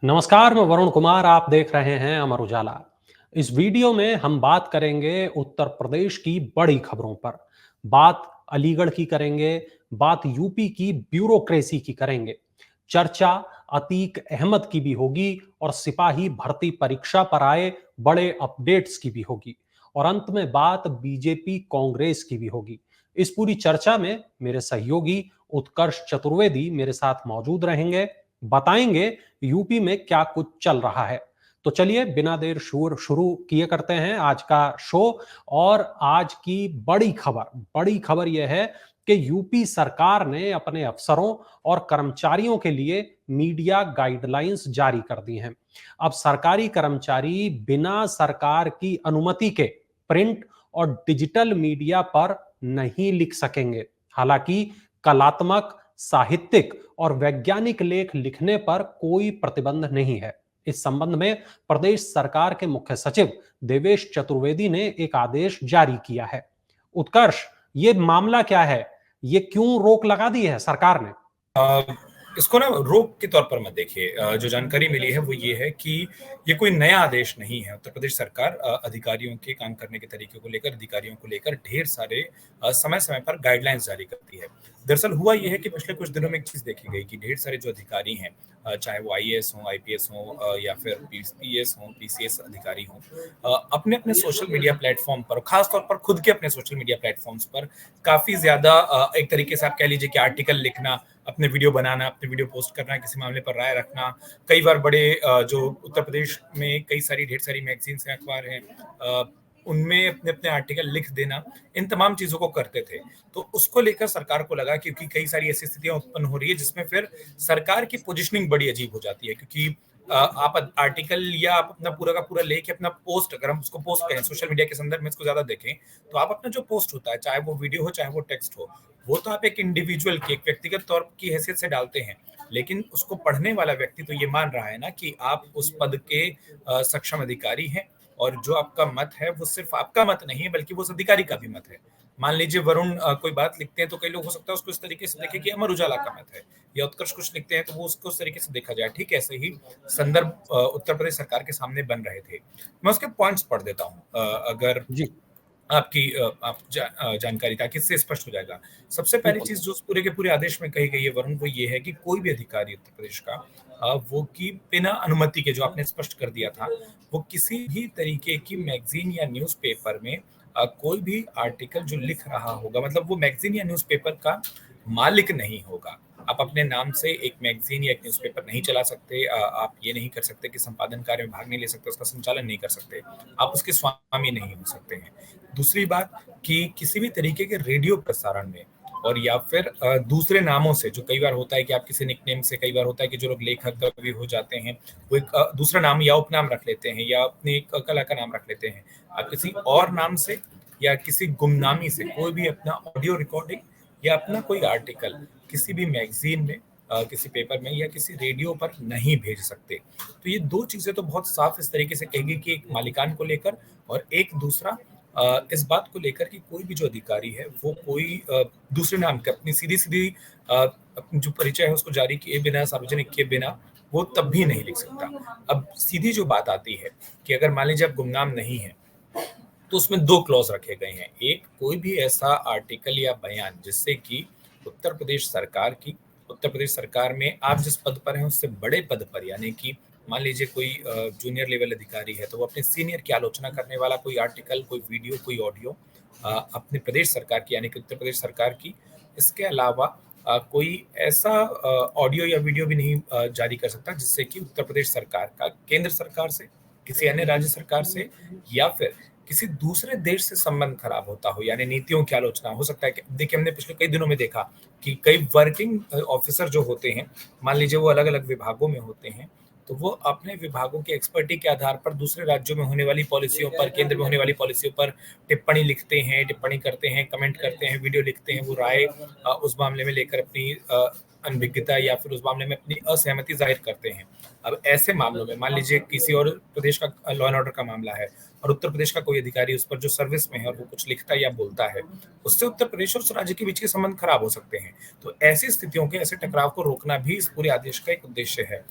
नमस्कार, मैं वरुण कुमार। आप देख रहे हैं अमर उजाला। इस वीडियो में हम बात करेंगे उत्तर प्रदेश की बड़ी खबरों पर। बात अलीगढ़ की करेंगे, बात यूपी की ब्यूरोक्रेसी की करेंगे। चर्चा अतीक अहमद की भी होगी और सिपाही भर्ती परीक्षा पर आए बड़े अपडेट्स की भी होगी। और अंत में बात बीजेपी कांग्रेस की भी होगी। इस पूरी चर्चा में मेरे सहयोगी उत्कर्ष चतुर्वेदी मेरे साथ मौजूद रहेंगे, बताएंगे यूपी में क्या कुछ चल रहा है। तो चलिए बिना देर शुरू किए करते हैं आज का शो। और आज की बड़ी खबर यह है कि यूपी सरकार ने अपने अफसरों और कर्मचारियों के लिए मीडिया गाइडलाइंस जारी कर दी हैं। अब सरकारी कर्मचारी बिना सरकार की अनुमति के प्रिंट और डिजिटल मीडिया पर नहीं लिख सकेंगे। हालांकि कलात्मक, साहित्यिक और वैज्ञानिक लेख लिखने पर कोई प्रतिबंध नहीं है। इस संबंध में प्रदेश सरकार के मुख्य सचिव देवेश चतुर्वेदी ने एक आदेश जारी किया है। उत्कर्ष, ये मामला क्या है? ये क्यों रोक लगा दी है सरकार ने? इसको ना रोक के तौर पर मत देखिए। जो जानकारी मिली है वो ये है कि ये कोई नया आदेश नहीं है। उत्तर प्रदेश सरकार अधिकारियों के काम करने के तरीके को लेकर, अधिकारियों को लेकर ढेर सारे समय समय पर गाइडलाइंस जारी करती है। दरअसल हुआ ये है कि पिछले कुछ दिनों में एक चीज देखी गई कि ढेर सारे जो अधिकारी हैं, चाहे वो आईएएस हो, आईपीएस हो, या फिर पीएस हो, पीसीएस अधिकारी हो, अपने अपने सोशल मीडिया प्लेटफॉर्म पर, खासतौर पर खुद के अपने सोशल मीडिया प्लेटफॉर्म्स पर काफी ज्यादा एक तरीके से आप कह लीजिए कि आर्टिकल लिखना, अपने वीडियो बनाना, अपने वीडियो पोस्ट करना, किसी मामले पर राय रखना। कई बार बड़े जो उत्तर प्रदेश में कई सारी ढेर सारी मैगजीन्स हैं, अखबार हैं, उनमें अपने अपने आर्टिकल लिख देना, इन तमाम चीजों को करते थे। तो उसको लेकर सरकार को लगा, क्योंकि कई सारी ऐसी स्थितियां उत्पन्न हो रही है जिसमें फिर सरकार की पोजिशनिंग बड़ी अजीब हो जाती है। क्योंकि आप आर्टिकल या आप अपना पूरा का पूरा लेके अपना पोस्ट, अगर हम उसको पोस्ट करें सोशल मीडिया के संदर्भ में इसको ज्यादा देखें, तो आप अपना जो पोस्ट होता है, चाहे वो वीडियो हो चाहे वो टेक्स्ट हो, वो तो आप एक इंडिविजुअल की, एक व्यक्तिगत तौर की हैसियत से डालते हैं। लेकिन उसको पढ़ने वाला व्यक्ति तो ये मान रहा है ना कि आप उस पद के सक्षम अधिकारी हैं, और जो आपका मत है वो सिर्फ आपका मत नहीं है बल्कि वो उस अधिकारी का भी मत है। मान लीजिए वरुण कोई बात लिखते हैं तो कई लोग हो सकता है उसको इस तरीके से देखे कि अमर उजाला का मत है, या उत्कर्ष कुछ लिखते हैं तो वो उसको उस तरीके से देखा जाए। ठीक ऐसे ही संदर्भ उत्तर प्रदेश सरकार के सामने बन रहे थे। मैं उसके पॉइंट्स पढ़ देता हूँ, अगर जी। आपकी जानकारी, ताकि इससे स्पष्ट हो जाएगा। सबसे पहली बिल्कुल। चीज जो उस पूरे के पूरे आदेश में कही गई है वरुण, वो ये है कि कोई भी अधिकारी उत्तर प्रदेश का, वो कि बिना अनुमति के, जो आपने स्पष्ट कर दिया था, वो किसी भी तरीके की मैगजीन या न्यूज़पेपर में कोई भी आर्टिकल जो लिख रहा होगा, मतलब वो मैगजीन या न्यूज़पेपर का मालिक नहीं होगा। आप अपने नाम से एक मैगजीन या एक न्यूज़पेपर नहीं चला सकते। आप ये नहीं कर सकते कि संपादन कार्य में भाग नहीं ले सकते, उसका संचालन नहीं कर सकते, आप उसके स्वामी नहीं हो सकते हैं। दूसरी बात कि किसी भी तरीके के रेडियो प्रसारण में, और या फिर दूसरे नामों से, जो कई बार होता है कि आप किसी निकनेम से, कई बार होता है कि जो लोग लेखक कवि हो जाते हैं वो एक दूसरा नाम या उपनाम रख लेते हैं, या अपने एक कला का नाम रख लेते हैं। आप किसी और नाम से या किसी गुमनामी से कोई भी अपना ऑडियो रिकॉर्डिंग या अपना कोई आर्टिकल किसी भी मैगजीन में, किसी पेपर में या किसी रेडियो पर नहीं भेज सकते। तो ये दो चीजें तो बहुत साफ इस तरीके से कहेंगी कि एक मालिकान को लेकर, और एक दूसरा इस बात को लेकर कि कोई भी जो अधिकारी है वो कोई दूसरे नाम के अपनी सीधी सीधी अपनी जो परिचय है उसको जारी किए बिना, सार्वजनिक किए बिना, वो तब भी नहीं लिख सकता। अब सीधी जो बात आती है कि अगर मान लीजिए आप गुमनाम नहीं है, तो उसमें दो क्लॉज रखे गए हैं। एक, कोई भी ऐसा आर्टिकल या बयान जिससे कि उत्तर प्रदेश सरकार की, उत्तर प्रदेश सरकार में आप जिस पद पर हैं उससे बड़े पद पर, यानी कि मान लीजिए कोई जूनियर लेवल अधिकारी है तो वो अपने सीनियर की आलोचना करने वाला कोई आर्टिकल, कोई वीडियो, कोई ऑडियो अपने प्रदेश सरकार की, यानी कि उत्तर प्रदेश सरकार की, इसके अलावा कोई ऐसा ऑडियो या वीडियो भी नहीं जारी कर सकता जिससे कि उत्तर प्रदेश सरकार का केंद्र सरकार से, किसी अन्य राज्य सरकार से, या फिर किसी दूसरे देश से संबंध खराब होता हो, यानी नीतियों की आलोचना हो सकता है कि, देखिए हमने पिछले कई दिनों में देखा कि कई वर्किंग ऑफिसर जो होते हैं, मान लीजिए वो अलग अलग विभागों में होते हैं, तो वो अपने विभागों की एक्सपर्टी के आधार पर दूसरे राज्यों में होने वाली पॉलिसियों पर, केंद्र में होने वाली पॉलिसियों पर टिप्पणी लिखते हैं, टिप्पणी करते हैं, कमेंट करते हैं, वीडियो लिखते हैं, वो राय उस मामले में लेकर अपनी अनभिज्ञता या फिर उस मामले में अपनी असहमति जाहिर करते हैं। अब ऐसे मामलों में मान लीजिए किसी और प्रदेश का लॉ एंड ऑर्डर का मामला है और उत्तर प्रदेश का कोई अधिकारी उस पर जो सर्विस में है और वो कुछ लिखता है या बोलता है, उससे उत्तर प्रदेश और उस राज्य के बीच के संबंध खराब हो सकते हैं। तो ऐसी स्थितियों के, ऐसे टकराव को रोकना भी इस पूरे आदेश का एक उद्देश्य है।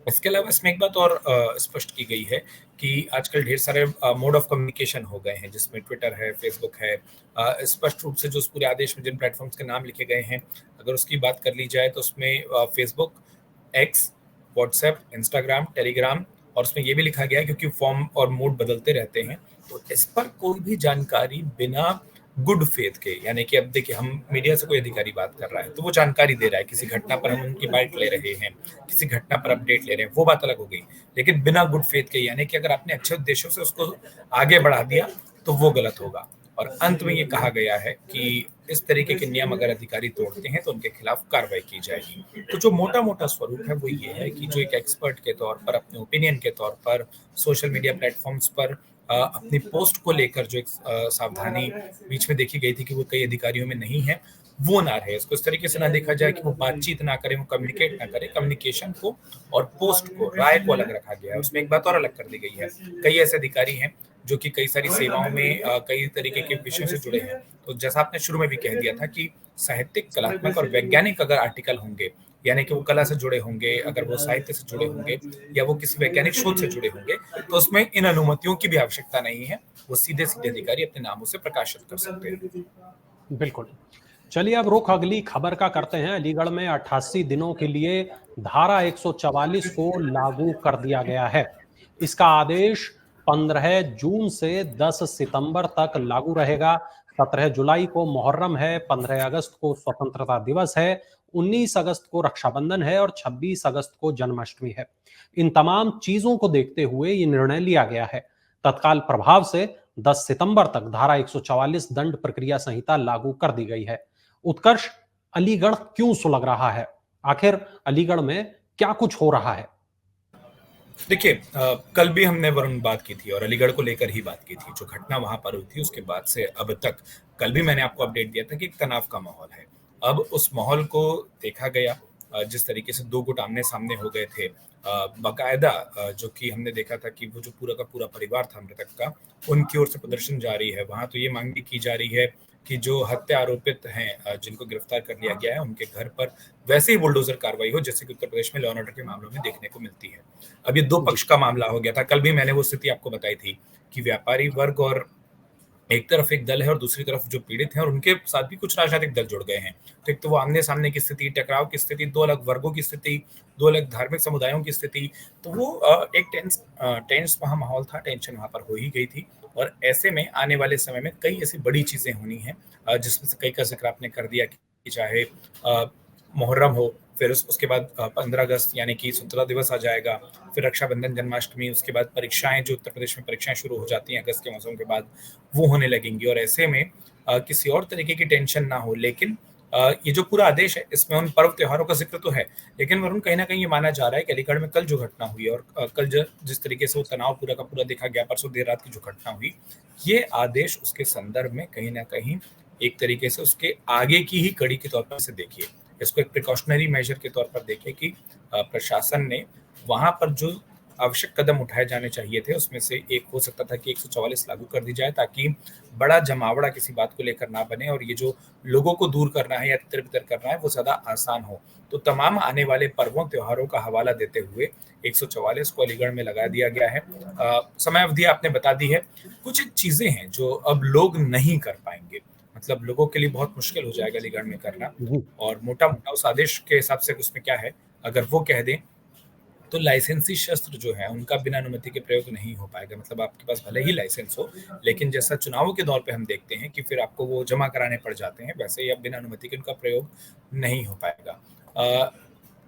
इसके अलावा इसमें एक बात और स्पष्ट की गई है कि आजकल ढेर सारे मोड ऑफ कम्युनिकेशन हो गए हैं, जिसमें ट्विटर है, फेसबुक है। स्पष्ट रूप से जो उस पूरे आदेश में जिन प्लेटफॉर्म्स के नाम लिखे गए हैं, अगर उसकी बात कर ली जाए तो उसमें Facebook, x, WhatsApp, Instagram, Telegram, और उसमें ये भी लिखा गया है क्योंकि फॉर्म और मोड बदलते रहते हैं, तो इस पर कोई भी जानकारी बिना गुड फेथ के, यानी कि अब देखिए हम मीडिया से कोई अधिकारी बात कर रहा है तो वो जानकारी दे रहा है, किसी घटना पर हम उनकी बाइट ले रहे हैं, किसी घटना पर अपडेट ले रहे हैं, वो बात अलग हो गई। लेकिन बिना गुड फेथ के, यानी कि अगर आपने अच्छे उद्देश्यों से उसको आगे बढ़ा दिया तो वो गलत होगा। और अंत में ये कहा गया है कि इस तरीके के नियम अगर अधिकारी तोड़ते हैं तो उनके खिलाफ कार्रवाई की जाएगी। तो जो मोटा मोटा स्वरूप है वो ये है कि जो एक एक्सपर्ट के तौर पर, अपने ओपिनियन के तौर पर सोशल मीडिया प्लेटफॉर्म्स पर अपनी पोस्ट को लेकर जो एक सावधानी बीच में देखी गई थी कि वो कई अधिकारियों में नहीं है, वो ना रहे। इसको इस तरीके से ना देखा जाए कि वो बातचीत ना करें, वो कम्युनिकेट ना करें। कम्युनिकेशन को और पोस्ट को, राय को अलग रखा गया है। उसमें एक बात और अलग कर दी गई है, कई ऐसे अधिकारी हैं जो कि कई सारी सेवाओं में कई तरीके के विषयों से जुड़े हैं। तो जैसा आपने शुरू में भी कह दिया था कि साहित्यिक, कलात्मक और वैज्ञानिक अगर आर्टिकल होंगे, यानी कि वो कला से जुड़े होंगे, अगर वो साहित्य से जुड़े होंगे या वो किसी वैज्ञानिक शोध से जुड़े होंगे, तो उसमें इन अनुमतियों की भी आवश्यकता नहीं है। वो सीधे सीधे अधिकारी अपने नामों से प्रकाशित कर सकते हैं। बिल्कुल। चलिए अब रुख अगली खबर का करते हैं। अलीगढ़ में 88 दिनों के लिए धारा 144 को लागू कर दिया गया है। इसका आदेश 15 जून से 10 सितंबर तक लागू रहेगा। 17 जुलाई को मुहर्रम है, 15 अगस्त को स्वतंत्रता दिवस है, 19 अगस्त को रक्षाबंधन है और 26 अगस्त को जन्माष्टमी है। इन तमाम चीजों को देखते हुए ये निर्णय लिया गया है। तत्काल प्रभाव से 10 सितंबर तक धारा 144 दंड प्रक्रिया संहिता लागू कर दी गई है। उत्कर्ष, अलीगढ़ क्यों सुलग रहा है? आखिर अलीगढ़ में क्या कुछ हो रहा है? देखिए, कल भी हमने वरुण बात की थी और अलीगढ़ को लेकर ही बात की थी। जो घटना वहां पर हुई थी उसके बाद से अब तक, कल भी मैंने आपको अपडेट दिया था कि एक तनाव का माहौल है। अब उस माहौल को देखा गया, जिस तरीके से दो गुट आमने सामने हो गए थे, बाकायदा जो कि हमने देखा था कि वो जो पूरा का पूरा परिवार था मृतक का, उनकी ओर से प्रदर्शन जारी है। वहां तो ये मांग भी की जा रही है कि जो हत्या आरोपित हैं, जिनको गिरफ्तार कर लिया गया है, उनके घर पर वैसे ही बुलडोजर कार्रवाई हो जैसे कि उत्तर प्रदेश में लॉ एंड ऑर्डर के मामलों में देखने को मिलती है। अब ये दो जी। पक्ष का मामला हो गया था। कल भी मैंने वो स्थिति आपको बताई थी कि व्यापारी वर्ग और एक तरफ एक दल है और दूसरी तरफ जो पीड़ित हैं और उनके साथ भी कुछ राजनीतिक दल जुड़ गए हैं। तो एक तो वो आमने सामने की स्थिति, टकराव की स्थिति, दो अलग वर्गों की स्थिति, दो अलग धार्मिक समुदायों की स्थिति। तो वो एक टेंस वहाँ माहौल था, टेंशन वहाँ पर हो ही गई थी। और ऐसे में आने वाले समय में कई ऐसी बड़ी चीजें होनी है, जिसमें से कई का जिक्र आपने कर दिया कि चाहे मुहर्रम हो, फिर उसके बाद 15 अगस्त यानी कि स्वतंत्रता दिवस आ जाएगा, फिर रक्षाबंधन, जन्माष्टमी, उसके बाद परीक्षाएं, जो उत्तर प्रदेश में परीक्षाएं शुरू हो जाती हैं अगस्त के मौसम के बाद, वो होने लगेंगी। और ऐसे में किसी और तरीके की टेंशन ना हो। लेकिन ये जो पूरा आदेश है इसमें उन पर्व त्योहारों का जिक्र तो है, लेकिन वरुण कहीं ना कहीं ये माना जा रहा है कि अलीगढ़ में कल जो घटना हुई और कल जिस तरीके से वो तनाव पूरा का पूरा देखा गया, परसों देर रात की जो घटना हुई, ये आदेश उसके संदर्भ में कहीं ना कहीं एक तरीके से उसके आगे की ही कड़ी के तौर पर से देखिए, इसको एक प्रिकॉशनरी मेजर के तौर पर देखिए कि प्रशासन ने वहां पर जो आवश्यक कदम उठाए जाने चाहिए थे उसमें से एक हो सकता था कि 144 लागू कर दी जाए, ताकि बड़ा जमावड़ा किसी बात को लेकर ना बने और ये जो लोगों को दूर करना है या तितर बितर करना है वो ज्यादा आसान हो। तो तमाम आने वाले पर्वों त्योहारों का हवाला देते हुए 144 को अलीगढ़ में लगा दिया गया है। समय अवधि आपने बता दी है। कुछ चीजें हैं जो अब लोग नहीं कर पाएंगे, मतलब लोगों के लिए बहुत मुश्किल हो जाएगा अलीगढ़ में करना। जी। और मोटा मोटा उस आदेश के हिसाब से उसमें क्या है, अगर वो कह दें तो लाइसेंसी शस्त्र जो है उनका बिना अनुमति के प्रयोग नहीं हो पाएगा। मतलब आपके पास भले ही लाइसेंस हो, लेकिन जैसा चुनावों के दौर पे हम देखते हैं कि फिर आपको वो जमा कराने पड़ जाते हैं, वैसे ही अब बिना अनुमति के उनका प्रयोग नहीं हो पाएगा।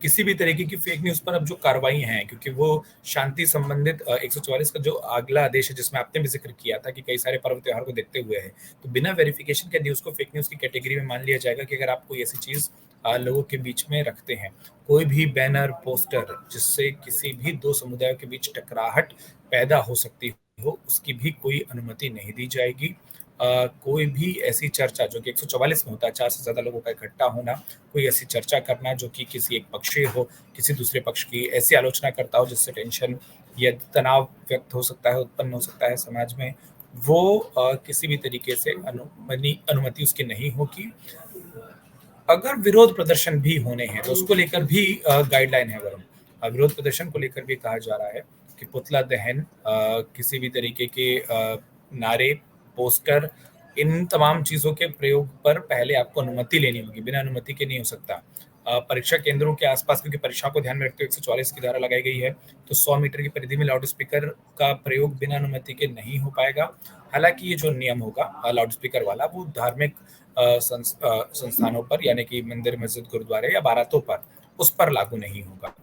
किसी भी तरीके की फेक न्यूज पर अब जो कार्रवाई हैं, क्योंकि वो शांति संबंधित 144 का जो अगला आदेश है जिसमें आपने भी जिक्र किया था कि कई सारे पर्व त्योहार को देखते हुए है, तो बिना वेरिफिकेशन के न्यूज को फेक न्यूज की कैटेगरी में मान लिया जाएगा कि अगर आप कोई ऐसी चीज लोगों के बीच में रखते हैं, कोई भी बैनर, पोस्टर जिससे किसी भी दो समुदायों के बीच टकराहट पैदा हो सकती हो, उसकी भी कोई अनुमति नहीं दी जाएगी। कोई भी ऐसी चर्चा जो कि 144 में होता है, 4 से ज्यादा लोगों का इकट्ठा होना, कोई ऐसी चर्चा करना जो कि किसी एक पक्षीय हो, किसी दूसरे पक्ष की ऐसी आलोचना करता हो जिससे टेंशन या तनाव व्यक्त हो सकता है, उत्पन्न हो सकता है समाज में, वो किसी भी तरीके से अनुमति उसकी नहीं होगी। अगर विरोध प्रदर्शन भी होने हैं तो उसको लेकर भी गाइडलाइन है वरुण। विरोध प्रदर्शन को लेकर भी कहा जा रहा है कि पुतला दहन, किसी भी तरीके के नारे, पोस्टर, इन तमाम चीज़ों के प्रयोग पर पहले आपको अनुमति लेनी होगी, बिना अनुमति के नहीं हो सकता। परीक्षा केंद्रों के आसपास, क्योंकि परीक्षा को ध्यान में रखते हुए 144 की धारा लगाई गई है, तो 100 मीटर की परिधि में लाउड स्पीकर का प्रयोग बिना अनुमति के नहीं हो पाएगा। हालांकि ये जो नियम होगा लाउड स्पीकर वाला, वो धार्मिक संस्थानों पर, यानी कि मंदिर, मस्जिद, गुरुद्वारे या बारातों पर, उस पर लागू नहीं होगा।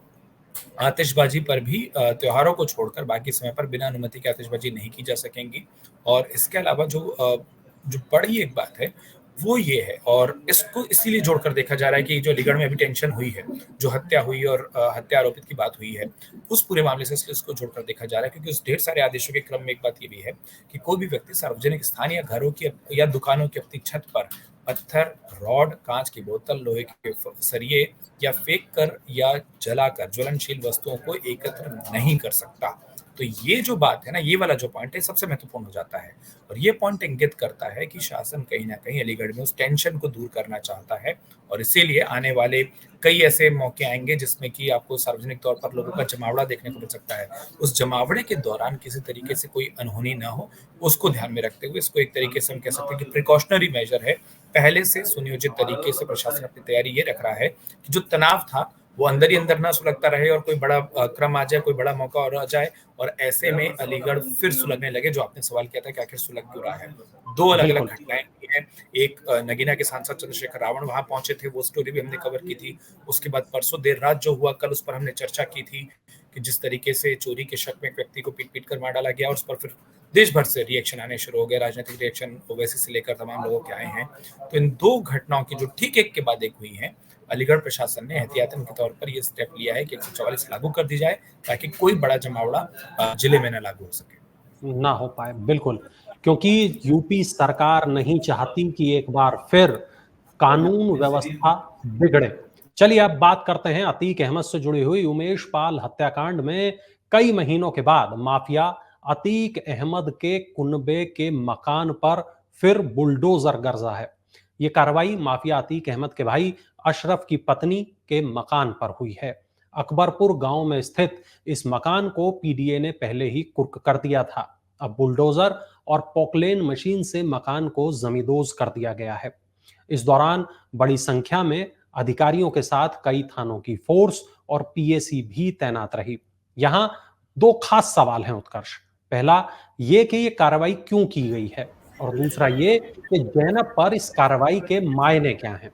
आतिशबाजी पर भी त्योहारों को छोड़कर बाकी समय पर बिना अनुमति के आतिशबाजी नहीं की जा सकेंगी। और इसके अलावा जो बड़ी एक बात है वो ये है, और इसको इसीलिए जोड़कर देखा जा रहा है कि जो अलीगढ़ में अभी टेंशन हुई है, जो हत्या हुई और हत्या आरोपित की बात हुई है, उस पूरे मामले से इसको जोड़कर देखा जा रहा है, क्योंकि उस ढेर सारे आदेशों के क्रम में एक बात ये भी है कि कोई भी व्यक्ति सार्वजनिक स्थान या घरों की या दुकानों की अपनी छत पर पत्थर, रॉड, कांच की बोतल, लोहे के सरिये या फेंक कर या जलाकर ज्वलनशील वस्तुओं को एकत्र नहीं कर सकता। तो ये जो बात है ना, ये वाला जो पॉइंट है, सबसे महत्वपूर्ण हो जाता है। और ये पॉइंट इंगित करता है कि शासन कहीं ना कहीं अलीगढ़ में उस टेंशन को दूर करना चाहता है, और इसीलिए आने वाले कई ऐसे मौके आएंगे जिसमें कि आपको सार्वजनिक तौर पर लोगों का जमावड़ा देखने को मिल सकता है। उस जमावड़े के दौरान किसी तरीके से कोई अनहोनी ना हो, उसको ध्यान में रखते हुए इसको एक तरीके से हम कह सकते हैं कि प्रिकॉशनरी मेजर है। पहले से सुनियोजित तरीके से प्रशासन अपनी तैयारी ये रख रहा है कि जो तनाव था वो अंदर ही अंदर ना सुलगता रहे, और कोई बड़ा क्रम आ जाए, कोई बड़ा मौका और आ जाए, और ऐसे में अलीगढ़ फिर सुलगने लगे। जो आपने सवाल किया था कि आखिर सुलग क्यों रहा है, दो अलग अलग बिल्कुल। घटनाएं हुई हैं। एक नगीना के सांसद चंद्रशेखर रावण वहां पहुंचे थे, वो स्टोरी भी हमने कवर की थी। उसके बाद परसों देर रात जो हुआ, कल उस पर हमने चर्चा की थी कि जिस तरीके से चोरी के शक में एक व्यक्ति को पीट पीट कर मार डाला गया, और उस पर फिर देश भर से रिएक्शन आने शुरू हो गए, राजनीतिक रिएक्शन ओवैसी से लेकर तमाम लोगों के आए हैं। तो इन दो घटनाओं की जो ठीक एक के बाद एक हुई है, अलीगढ़ प्रशासन ने एहतियातन के तौर पर यह स्टेप लिया है कि 144 लागू कर दी जाए, ताकि कोई बड़ा जमावड़ा जिले में न लागू हो सके, ना हो पाए, बिल्कुल। क्योंकि यूपी सरकार नहीं चाहती कि एक बार फिर कानून व्यवस्था बिगड़े। चलिए अब बात करते हैं अतीक अहमद से जुड़ी हुई उमेश पाल हत्याकांड में कई महीनों के बाद माफिया अतीक अहमद के कुनबे के मकान पर फिर बुलडोजर गरजा है। ये कार्रवाई माफिया अतीक अहमद के भाई अशरफ की पत्नी के मकान पर हुई है। अकबरपुर गांव में स्थित इस मकान को पीडीए ने पहले ही कुर्क कर दिया था। अब बुलडोजर और पोकलेन मशीन से मकान को जमींदोज कर दिया गया है। इस दौरान बड़ी संख्या में अधिकारियों के साथ कई थानों की फोर्स और पीएसी भी तैनात रही। यहां दो खास सवाल हैं उत्कर्ष। पहला ये कि ये कार्रवाई क्यों की गई है, और दूसरा ये कि जैनब पर इस कार्रवाई के मायने क्या हैं।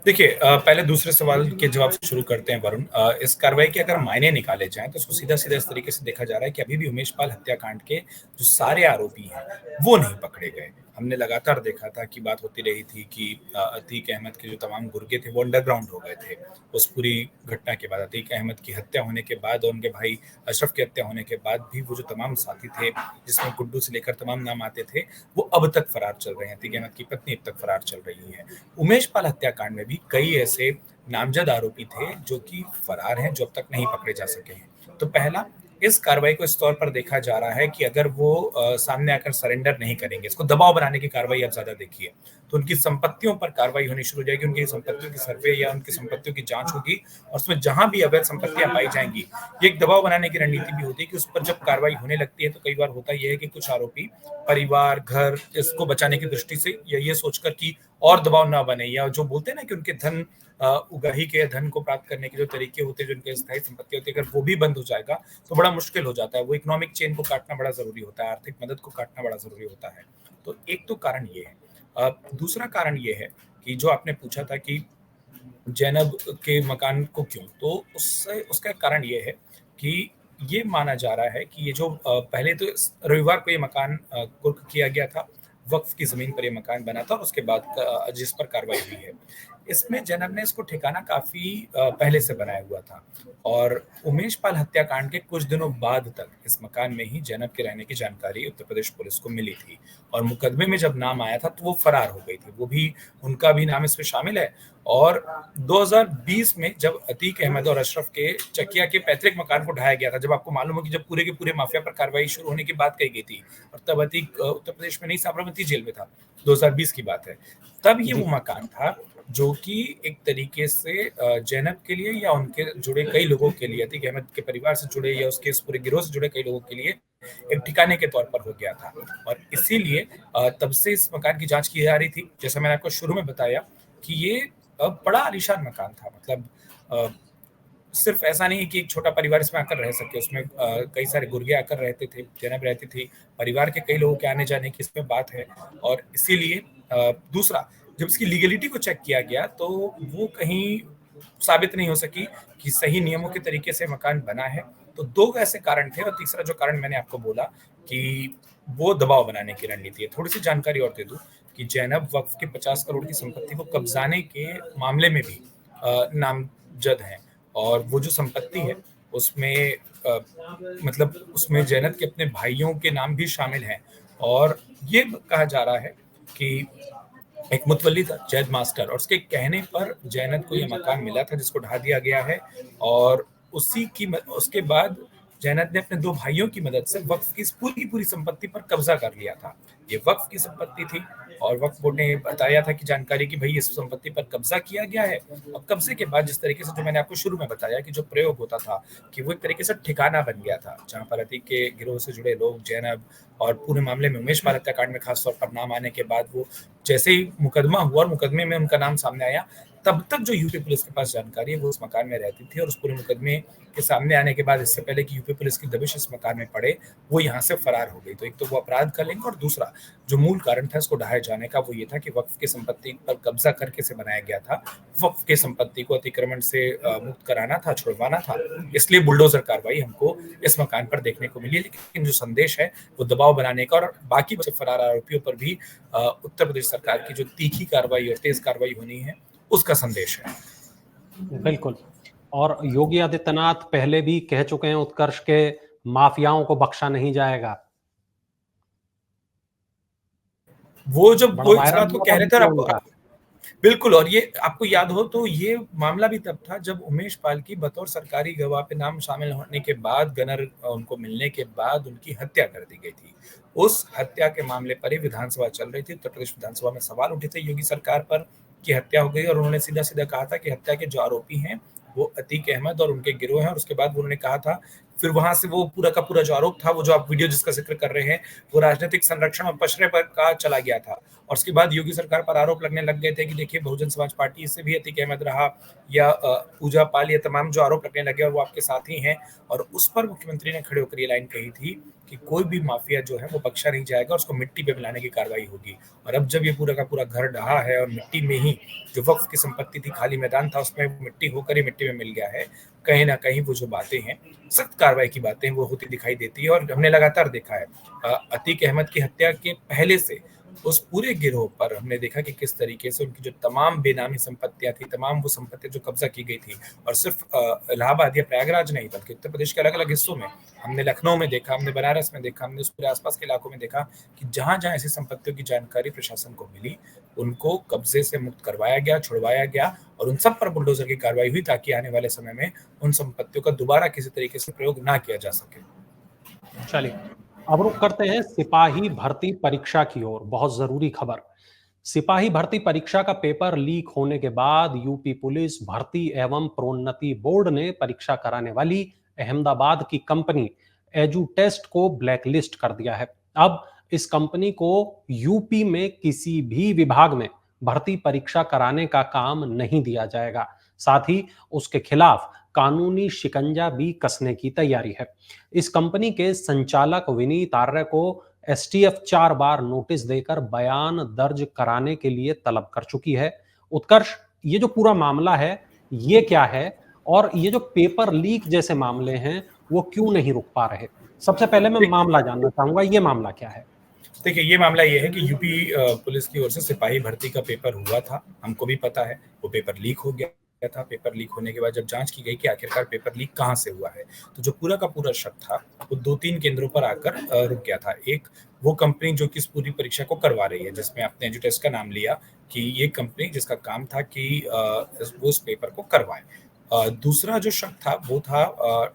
देखिए, पहले दूसरे सवाल के जवाब से शुरू करते हैं वरुण। इस कार्रवाई के अगर मायने निकाले जाएं तो उसको सीधा सीधा इस तरीके से देखा जा रहा है कि अभी भी उमेश पाल हत्याकांड के जो सारे आरोपी हैं वो नहीं पकड़े गए। हमने लगातार देखा था कि बात होती रही थी कि अतीक अहमद के जो तमाम गुर्गे थे वो अंडरग्राउंड हो गए थे। उस पूरी घटना के बाद, अतीक अहमद की हत्या होने के बाद और उनके भाई अशरफ की हत्या होने के बाद भी वो जो तमाम साथी थे, जिसमें गुड्डू से लेकर तमाम नाम आते थे, वो अब तक फरार चल रहे हैं। अतीक अहमद की पत्नी अब तक फरार चल रही है। उमेश पाल हत्याकांड में भी कई ऐसे नामजद आरोपी थे जो कि फरार हैं, जो अब तक नहीं पकड़े जा सके हैं। तो पहला, इस कार्रवाई को इस तौर पर देखा जा रहा है कि अगर वो सामने आकर सरेंडर नहीं करेंगे, इसको दबाव बनाने की कार्रवाई आप ज्यादा देखिए, तो उनकी संपत्तियों पर कार्रवाई होनी शुरू हो जाएगी। उनकी संपत्तियों की सर्वे या उनकी संपत्तियों की जांच होगी, और उसमें जहां भी अवैध संपत्तियां पाई जाएंगी, ये एक दबाव बनाने की रणनीति भी होती है कि उस पर जब कार्रवाई होने लगती है तो कई बार होता यह है कि कुछ आरोपी परिवार, घर, इसको बचाने की दृष्टि से या ये सोचकर कि और दबाव ना बने, या जो बोलते हैं ना कि उनके धन उगाही के धन को प्राप्त करने के जो तरीके होते हैं, जो उनके स्थायी संपत्ति होती है, अगर वो भी बंद हो जाएगा तो बड़ा मुश्किल हो जाता है। वो इकोनॉमिक चेन को काटना बड़ा जरूरी होता है, आर्थिक मदद को काटना बड़ा जरूरी होता है। तो एक तो कारण ये है। दूसरा कारण ये है कि जो आपने पूछा था कि जैनब के मकान को क्यों, तो उससे उसका कारण ये है कि ये माना जा रहा है कि ये जो पहले तो रविवार को ये मकान कुर्क किया गया था, वक्फ की जमीन पर ये मकान बना था, और उसके बाद जिस पर कार्रवाई हुई है, इसमें जैनब ने इसको ठिकाना काफी पहले से बनाया हुआ था, और उमेश पाल हत्याकांड के कुछ दिनों बाद तक इस मकान में ही जैनब के रहने की जानकारी उत्तर प्रदेश पुलिस को मिली थी, और मुकदमे में जब नाम आया था तो वो फरार हो गई थी, वो भी, उनका भी नाम इसमें शामिल है। और 2020 में जब अतीक अहमद और अशरफ के चकिया के पैतृक मकान को ढाया गया था, जब आपको मालूम हो कि जब पूरे के पूरे माफिया पर कार्रवाई शुरू होने की बात कही गई थी, और तब अतीक उत्तर प्रदेश में नहीं, साबरमती जेल में था, 2020 की बात है, तब ये वो मकान था जो कि एक तरीके से जैनब के लिए या उनके जुड़े कई लोगों के लिए, अतीक अहमद के परिवार से जुड़े या उसके इस पूरे गिरोह से जुड़े कई लोगों के लिए एक ठिकाने के तौर पर हो गया था। और इसीलिए तब से इस मकान की जांच की जा रही थी। जैसा मैंने आपको शुरू में बताया कि ये बड़ा आलीशान मकान था। मतलब सिर्फ ऐसा नहीं है कि एक छोटा परिवार इसमें आकर रह सके, उसमें कई सारे गुर्गे आकर रहते थे, जैनब रहती थी, परिवार के कई लोगों के आने जाने की इसमें बात है। और इसीलिए दूसरा, जब इसकी लीगलिटी को चेक किया गया तो वो कहीं साबित नहीं हो सकी कि सही नियमों के तरीके से मकान बना है। तो दो ऐसे कारण थे, और तीसरा जो कारण मैंने आपको बोला कि वो दबाव बनाने की रणनीति है। थोड़ी सी जानकारी और दे दूं कि जैनब वक्फ के 50 करोड़ की संपत्ति को कब्जाने के मामले में भी नामजद है। और वो जो संपत्ति है उसमें मतलब उसमें जैनब के अपने भाइयों के नाम भी शामिल हैं। और ये कहा जा रहा है कि एक मुतवल्ली था जैद मास्टर, और उसके कहने पर जैनब को यह मकान मिला था जिसको ढा दिया गया है। और उसके बाद जैनब ने अपने दो भाइयों की मदद से वक्फ की पूरी संपत्ति पर कब्जा कर लिया था। ये वक्फ की संपत्ति थी, और वक्फ बोर्ड ने बताया था कि जानकारी की भाई इस संपत्ति पर कब्जा किया गया है। और कब्जे के बाद जिस तरीके से, जो मैंने आपको शुरू में बताया कि जो प्रयोग होता था कि वो एक तरीके से ठिकाना बन गया था जहां पर अतीक के गिरोह से जुड़े लोग, जैनब और पूरे मामले में उमेश पाल हत्याकांड में खासतौर पर नाम आने के बाद, वो जैसे ही मुकदमा हुआ और मुकदमे में उनका नाम सामने आया, तब तक जो यूपी पुलिस के पास जानकारी है वो उस मकान में रहती थी। और उस पूरे मुकदमे के सामने आने के बाद, इससे पहले कि यूपी पुलिस की दबिश इस मकान में पड़े, वो यहाँ से फरार हो गई। तो एक तो वो अपराध का लिंक, और दूसरा जो मूल कारण था इसको ढहाए जाने का, वो ये था कि वक्फ की संपत्ति पर कब्जा करके से बनाया गया था। वक्फ की संपत्ति को अतिक्रमण से मुक्त कराना था, छुड़वाना था। इसलिए बुलडोजर कार्रवाई हमको इस मकान पर देखने को मिली। लेकिन जो संदेश है वो दबाव बनाने का, और बाकी बचे फरार आरोपियों पर भी उत्तर प्रदेश सरकार की जो तीखी कार्रवाई और तेज कार्रवाई होनी है उसका संदेश है। बिल्कुल। और योगी आदित्यनाथ पहले भी कह चुके हैं उत्कर्ष के माफियाओं को बख्शा नहीं जाएगा। वो जब बड़ा वो इस वायरल बात को हुआ कह था रहे थे, और वीडियो आपको उनका। बिल्कुल, और ये आपको याद हो तो ये मामला भी तब था जब उमेश पाल की बतौर सरकारी गवाह पे नाम शामिल होने के बाद, गनर उनको मिलने के बाद उनकी हत्या कर दी गई थी। उस हत्या के मामले पर ही विधानसभा चल रही थी। उत्तर प्रदेश विधानसभा में सवाल उठे थे योगी सरकार पर कि हत्या हो गई, और उन्होंने सीधा सीधा कहा था कि हत्या के जो आरोपी हैं वो अतीक अहमद और उनके गिरोह हैं। और उसके बाद उन्होंने कहा था, फिर वहां से वो पूरा का पूरा जो आरोप था, वो जो आप वीडियो जिसका जिक्र कर रहे हैं, वो राजनीतिक संरक्षण और पचड़े पर का चला गया था। और उसके बाद योगी सरकार पर आरोप लगने लग गए थे कि देखिए बहुजन समाज पार्टी से भी अतीक अहमद रहा, या पूजा पाल, ये तमाम जो आरोप लगने लगे और वो आपके साथ ही हैं। और उस पर मुख्यमंत्री ने खड़े होकर ये लाइन कही थी कि कोई भी माफिया जो है वो बख्शा नहीं जाएगा और उसको मिट्टी पे मिलाने की कार्रवाई होगी। और अब जब ये पूरा का पूरा घर ढहा है और मिट्टी में ही जो वक्फ की संपत्ति थी, खाली मैदान था, उसमें मिट्टी होकर ही मिट्टी में मिल गया है, कहीं ना कहीं वो जो बातें हैं, सख्त कार्रवाई की बातें वो होती दिखाई देती है। और हमने लगातार देखा है अतीक अहमद की हत्या के पहले से उस पूरे गिरोह पर हमने देखा कि किस तरीके से उनकी जो तमाम बेनामी संपत्तियां थी, तमाम वो संपत्तियां जो कब्जा की गई थी, और सिर्फ इलाहाबाद या प्रयागराज नहीं बल्कि उत्तर प्रदेश के अलग अलग हिस्सों में, हमने लखनऊ में देखा, हमने बनारस में देखा, हमने उस पूरे आसपास के इलाकों में देखा कि जहां जहां ऐसी संपत्तियों की जानकारी प्रशासन को मिली, उनको कब्जे से मुक्त करवाया गया, छुड़वाया गया, और उन सब पर बुलडोजर की कार्रवाई हुई ताकि आने वाले समय में उन संपत्तियों का दोबारा किसी तरीके से प्रयोग ना किया जा सके। चलिए, अब रुख करते हैं सिपाही भर्ती परीक्षा की ओर। बहुत जरूरी खबर। सिपाही भर्ती परीक्षा का पेपर लीक होने के बाद यूपी पुलिस भर्ती एवं प्रोन्नति बोर्ड ने परीक्षा कराने वाली अहमदाबाद की कंपनी एजुटेस्ट को ब्लैकलिस्ट कर दिया है। अब इस कंपनी को यूपी में किसी भी विभाग में भर्ती परीक्षा कराने का काम नहीं दिया जाएगा। साथ ही उसके खिलाफ कानूनी शिकंजा भी कसने की तैयारी है। इस कंपनी के संचालक विनीत आर्य को एसटीएफ 4 बार नोटिस देकर बयान दर्ज कराने के लिए तलब कर चुकी है। उत्कर्ष, ये जो पूरा मामला है ये क्या है, और ये जो पेपर लीक जैसे मामले हैं वो क्यों नहीं रुक पा रहे? सबसे पहले मैं मामला जानना चाहूंगा, ये मामला क्या है? देखिए, ये मामला ये है कि यूपी पुलिस की ओर से सिपाही भर्ती का पेपर हुआ था, हमको भी पता है। वो पेपर लीक हो गया था। पेपर लीक होने के बाद जब जांच की गई कि आखिरकार पेपर लीक कहाँ से हुआ है, तो जो पूरा का पूरा शक था वो 2-3 केंद्रों पर आकर रुक गया था। एक, वो कंपनी जो कि इस पूरी परीक्षा को करवा रही है, जिसमें आपने एजुटेस्ट का नाम लिया, कि ये कंपनी जिसका काम था कि वो इस पेपर को करवाए। दूसरा जो शक था वो था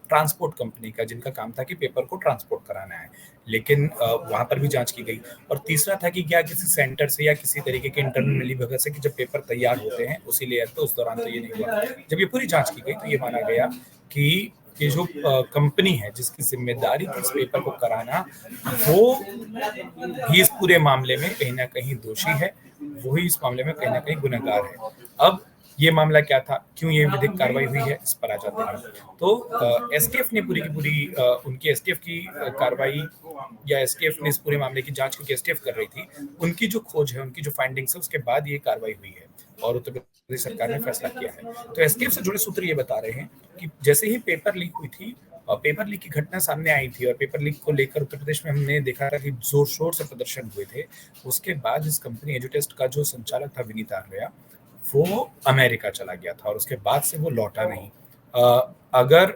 ट्रांसपोर्ट कंपनी का, जिनका काम था कि पेपर को ट्रांसपोर्ट कराना है, लेकिन वहाँ पर भी जांच की गई। और तीसरा था कि क्या किसी सेंटर से या किसी तरीके के इंटरनल मिलीभगत से कि जब पेपर तैयार होते हैं उसी लेयर पे, उस दौरान तो ये नहीं हुआ। जब ये पूरी जांच की गई तो ये माना गया कि ये जो कंपनी है जिसकी जिम्मेदारी थी इस पेपर को कराना, वो भी इस पूरे मामले में कहीं ना कहीं दोषी है, वो ही इस मामले में कहीं ना कहीं गुनहगार है। अब ये मामला क्या था, क्यों ये विधिक कार्रवाई हुई है, इस पर आ जाते हैं। तो एसटीएफ ने पूरी की पूरी उनकी एसटीएफ की कार्रवाई या एसटीएफ ने इस पूरे मामले की जांच, क्योंकि एसटीएफ कर रही थी, उनकी जो खोज है, उनकी जो फाइंडिंग्स है, उसके बाद ये कार्रवाई हुई है और उत्तर प्रदेश सरकार ने फैसला किया है। तो एसटीएफ से जुड़े सूत्र ये बता रहे हैं कि जैसे ही पेपर लीक हुई थी, पेपर लीक की घटना सामने आई थी और पेपर लीक को लेकर उत्तर प्रदेश में हमने देखा था कि जोर शोर से प्रदर्शन हुए थे। उसके बाद इस कंपनी एजुटेस्ट का जो संचालक था विनीत आर्या, वो अमेरिका चला गया था और उसके बाद से वो लौटा नहीं। अगर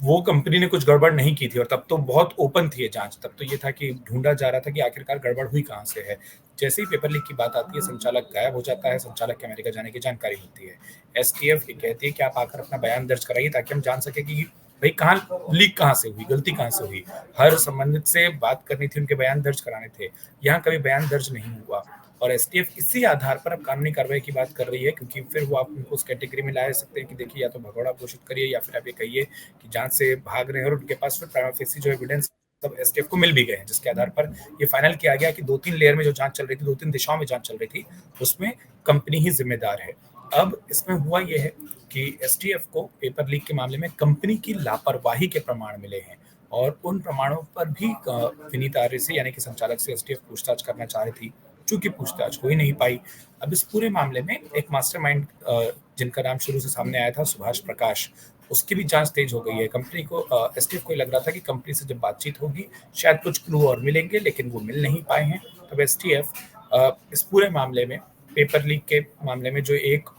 वो कंपनी ने कुछ गड़बड़ नहीं की थी, और तब तो बहुत ओपन थी ये जांच, तब तो ये था कि ढूंढा जा रहा था कि आखिरकार गड़बड़ हुई कहाँ से है। जैसे ही पेपर लीक की बात आती है, संचालक गायब हो जाता है, संचालक के अमेरिका जाने की जानकारी होती है। एसटीएफ ये कहती है कि आप आकर अपना बयान दर्ज कराइए ताकि हम जान सके कि भाई कहाँ लीक कहाँ से हुई, गलती कहाँ से हुई। हर संबंधित से बात करनी थी, उनके बयान दर्ज कराने थे। यहाँ कभी बयान दर्ज नहीं हुआ और एसटीएफ इसी आधार पर अब कानूनी कार्रवाई की बात कर रही है, क्योंकि फिर वो आप उनको उस कैटेगरी में ला सकते हैं कि देखिए या तो भगोड़ा घोषित करिए या फिर आप ये कहिए कि जांच से भाग रहे हैं, और उनके पास फिर प्राइमा फेसी जो एविडेंस सब एसटीएफ को मिल भी गए हैं, जिसके आधार पर ये फाइनल किया गया कि 2-3 लेयर में जो जांच चल रही थी, 2-3 दिशाओं में जांच चल रही थी, उसमें कंपनी ही जिम्मेदार है। अब इसमें हुआ यह है कि एसटीएफ को पेपर लीक के मामले में कंपनी की लापरवाही के प्रमाण मिले हैं और उन प्रमाणों पर भी विनीत आर्य से यानी कि संचालक से एसटीएफ पूछताछ करना चाह रही थी, चूंकि पूछताछ हो ही नहीं पाई। अब इस पूरे मामले में एक मास्टरमाइंड जिनका नाम शुरू से सामने आया था, सुभाष प्रकाश, उसकी भी जांच तेज हो गई है। कंपनी को एसटीएफ को लग रहा था कि कंपनी से जब बातचीत होगी शायद कुछ क्लू और मिलेंगे, लेकिन वो मिल नहीं पाए हैं। तब एसटीएफ इस पूरे मामले में, पेपर लीक के मामले में, जो एक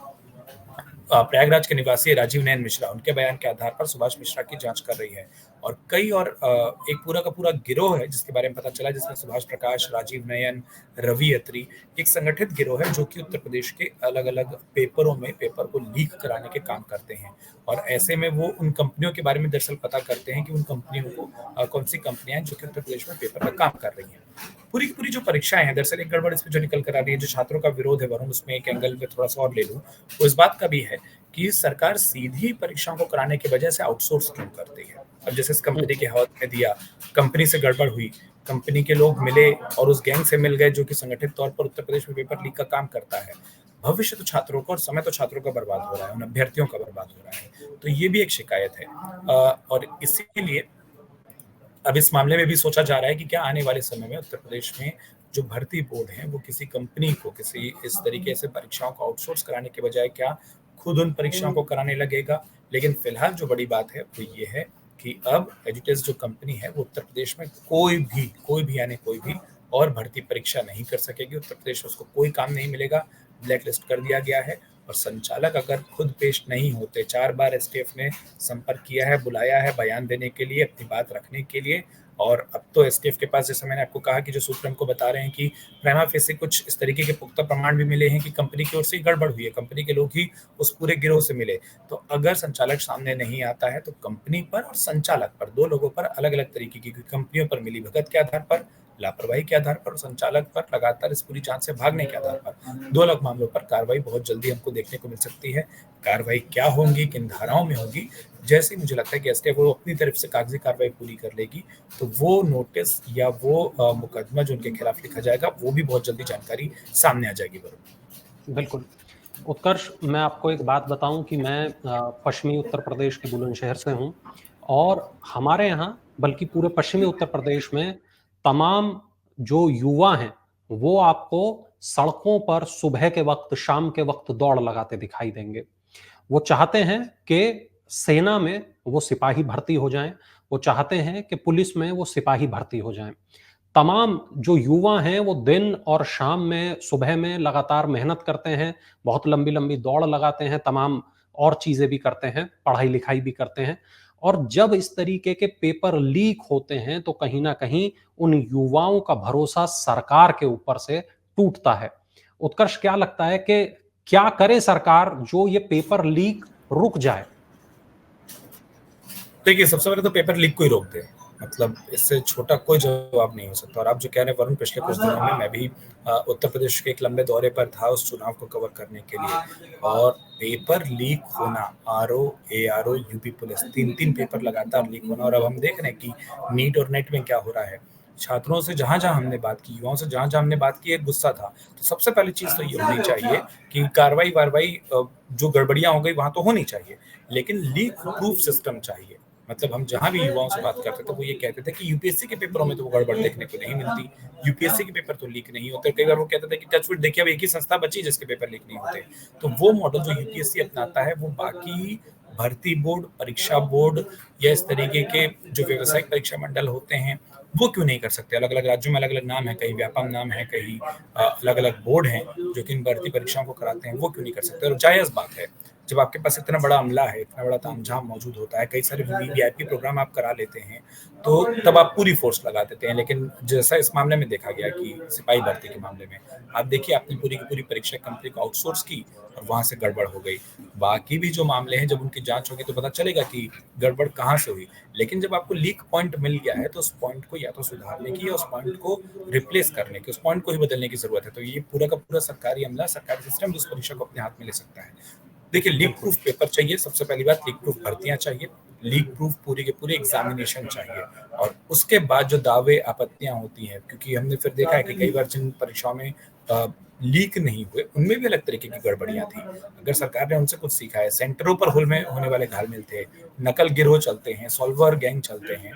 प्रयागराज के निवासी राजीव नयन मिश्रा, उनके बयान के आधार पर सुभाष मिश्रा की जांच कर रही है। और कई और एक पूरा का पूरा गिरोह है जिसके बारे में पता चला, जिसमें सुभाष प्रकाश, राजीव नयन, रवि अत्री, एक संगठित गिरोह है जो कि उत्तर प्रदेश के अलग अलग पेपरों में पेपर को लीक कराने के काम करते हैं। और ऐसे में वो उन कंपनियों के बारे में दरअसल पता करते हैं कि उन कंपनियों को कौन सी कंपनियां जो कि उत्तर प्रदेश में पेपर का काम कर रही हैं। पूरी की पूरी जो परीक्षाएं हैं, दरअसल एक गड़बड़ इसमें जो निकल कर आ रही है, जो छात्रों का विरोध है वरुण, उसमें एक एंगल पे थोड़ा सा और ले लूं, वो इस बात का भी है कि सरकार सीधी परीक्षाओं को कराने की वजह से आउटसोर्स क्यों करती है। अब जैसे इस कंपनी के हवाले में दिया, कंपनी से गड़बड़ हुई, कंपनी के लोग मिले और उस गैंग से मिल गए जो कि संगठित तौर पर उत्तर प्रदेश में पेपर लीक का काम करता है। भविष्य तो छात्रों का और समय तो छात्रों का बर्बाद हो रहा है, उन अभ्यर्थियों का बर्बाद हो रहा है। तो ये भी एक शिकायत है और इसीलिए अब इस मामले में भी सोचा जा रहा है कि क्या आने वाले समय में उत्तर प्रदेश में जो भर्ती बोर्ड है वो किसी कंपनी को किसी इस तरीके से परीक्षाओं को आउटसोर्स कराने के बजाय क्या खुद उन परीक्षाओं को कराने लगेगा। लेकिन फिलहाल जो बड़ी बात है वो ये है कि अब एजुटेस जो कंपनी है वो उत्तर प्रदेश में कोई भी यानी कोई भी और भर्ती परीक्षा नहीं कर सकेगी। उत्तर प्रदेश में उसको कोई काम नहीं मिलेगा, ब्लैक लिस्ट कर दिया गया है। और संचालक अगर खुद पेश नहीं होते, 4 बार एसटीएफ ने संपर्क किया है, बुलाया है बयान देने के लिए, अपनी बात रखने के लिए, और अब तो एसटीएफ के पास, जैसे मैंने आपको कहा कि जो सूत्र हमको बता रहे हैं कि प्राइमा फेसी कुछ इस तरीके के पुख्ता प्रमाण भी मिले हैं कि कंपनी की ओर से गड़बड़ हुई है, कंपनी के लोग ही उस पूरे गिरोह से मिले। तो अगर संचालक सामने नहीं आता है तो कंपनी पर और संचालक पर, 2 लोगों पर अलग अलग तरीके की, कंपनियों पर मिली भगत के आधार पर, लापरवाही के आधार पर, और संचालक पर लगातार इस पूरी जांच से भागने के आधार पर 2 अलग मामलों पर कार्रवाई बहुत जल्दी हमको देखने को मिल सकती है। कार्रवाई क्या होंगी, किन धाराओं में होगी, जैसे ही मुझे लगता है कि एसटीएफ वो अपनी तरफ से कागजी कार्रवाई पूरी कर लेगी तो वो नोटिस या वो मुकदमा जो उनके खिलाफ लिखा जाएगा वो भी बहुत जल्दी जानकारी सामने आ जाएगी। बिल्कुल। उत्कर्ष, मैं आपको एक बात बताऊं कि मैं पश्चिमी उत्तर प्रदेश के बुलंदशहर से हूं और हमारे यहाँ, बल्कि पूरे पश्चिमी उत्तर प्रदेश में, तमाम जो युवा हैं वो आपको सड़कों पर सुबह के वक्त, शाम के वक्त दौड़ लगाते दिखाई देंगे। वो चाहते हैं कि सेना में वो सिपाही भर्ती हो जाएं, वो चाहते हैं कि पुलिस में वो सिपाही भर्ती हो जाएं। तमाम जो युवा हैं वो दिन और शाम में, सुबह में लगातार मेहनत करते हैं, बहुत लंबी लंबी दौड़ लगाते हैं, तमाम और चीजें भी करते हैं, पढ़ाई लिखाई भी करते हैं। और जब इस तरीके के पेपर लीक होते हैं तो कहीं ना कहीं उन युवाओं का भरोसा सरकार के ऊपर से टूटता है। उत्कर्ष, क्या लगता है कि क्या करे सरकार जो ये पेपर लीक रुक जाए? देखिए, सबसे पहले तो पेपर लीक को ही रोक दें, मतलब इससे छोटा कोई जवाब नहीं हो सकता। और आप जो कह रहे हैं वरुण, पिछले कुछ दिनों में मैं भी उत्तर प्रदेश के एक लंबे दौरे पर था उस चुनाव को कवर करने के लिए, और पेपर लीक होना, RO, ARO, UP police, 3-3 paper लगातार लीक होना, और अब हम देख रहे हैं कि नीट और नेट में क्या हो रहा है। छात्रों से जहाँ-जहाँ हमने बात की, युवाओं से जहाँ-जहाँ हमने बात की, एक गुस्सा था। तो सबसे पहली चीज़ तो ये होनी चाहिए कि कार्रवाई-वारवाई जो गड़बड़ियाँ हो गई वहाँ तो होनी चाहिए, लेकिन लीक प्रूफ सिस्टम चाहिए। मतलब हम जहाँ भी युवाओं से बात करते थे वो ये कहते थे कि यूपीएससी के पेपरों में तो वो गड़बड़ देखने को नहीं मिलती, यूपीएससी के पेपर तो लीक नहीं होते। कई बार वो कहते थे कि टचवुड देखिए अब एक ही संस्था बची जिसके पेपर लीक नहीं होते। तो वो मॉडल जो यूपीएससी अपनाता है वो बाकी भर्ती बोर्ड, परीक्षा बोर्ड या इस तरीके के जो व्यावसायिक परीक्षा मंडल होते हैं वो क्यों नहीं कर सकते। अलग अलग राज्यों में अलग अलग नाम है, कहीं व्यापम नाम है, कहीं अलग अलग बोर्ड हैं जो कि इन भर्ती परीक्षाओं को कराते हैं, वो क्यों नहीं कर सकते। और जायज़ बात है, जब आपके पास इतना बड़ा अमला है, इतना बड़ा तामझाम मौजूद होता है, कई सारे वीवीआईपी प्रोग्राम आप करा लेते हैं, तो तब आप पूरी फोर्स लगा देते हैं। लेकिन जैसा इस मामले में देखा गया कि सिपाही भर्ती के मामले में, आप देखिए आपने पूरी की पूरी परीक्षा कंपनी को आउटसोर्स की और वहां से गड़बड़ हो गई। बाकी भी जो मामले हैं जब उनकी जांच होगी तो पता चलेगा कि गड़बड़ कहाँ से हुई। लेकिन जब आपको लीक पॉइंट मिल गया है तो उस पॉइंट को या तो सुधारने की या उस पॉइंट को रिप्लेस करने की, उस पॉइंट को ही बदलने की जरूरत है। तो ये पूरा का पूरा सरकारी अमला, सरकारी सिस्टम उस परीक्षा को अपने हाथ में ले सकता है। देखिए, लीक बिल्कुल। प्रूफ पेपर चाहिए, सबसे पहली बात लीक प्रूफ भर्तियां चाहिए, लीक प्रूफ पूरे के पूरे एग्जामिनेशन चाहिए, और उसके बाद जो दावे आपत्तियां होती हैं, क्योंकि हमने फिर देखा है कि कई बार जिन परीक्षाओं में लीक नहीं हुए उनमें भी अलग तरीके की गड़बड़ियां थी। अगर सरकार ने उनसे कुछ सीखा है, सेंटरों पर होल में होने वाले घालमेल थे, नकल गिरोह चलते हैं, सॉल्वर गैंग चलते हैं,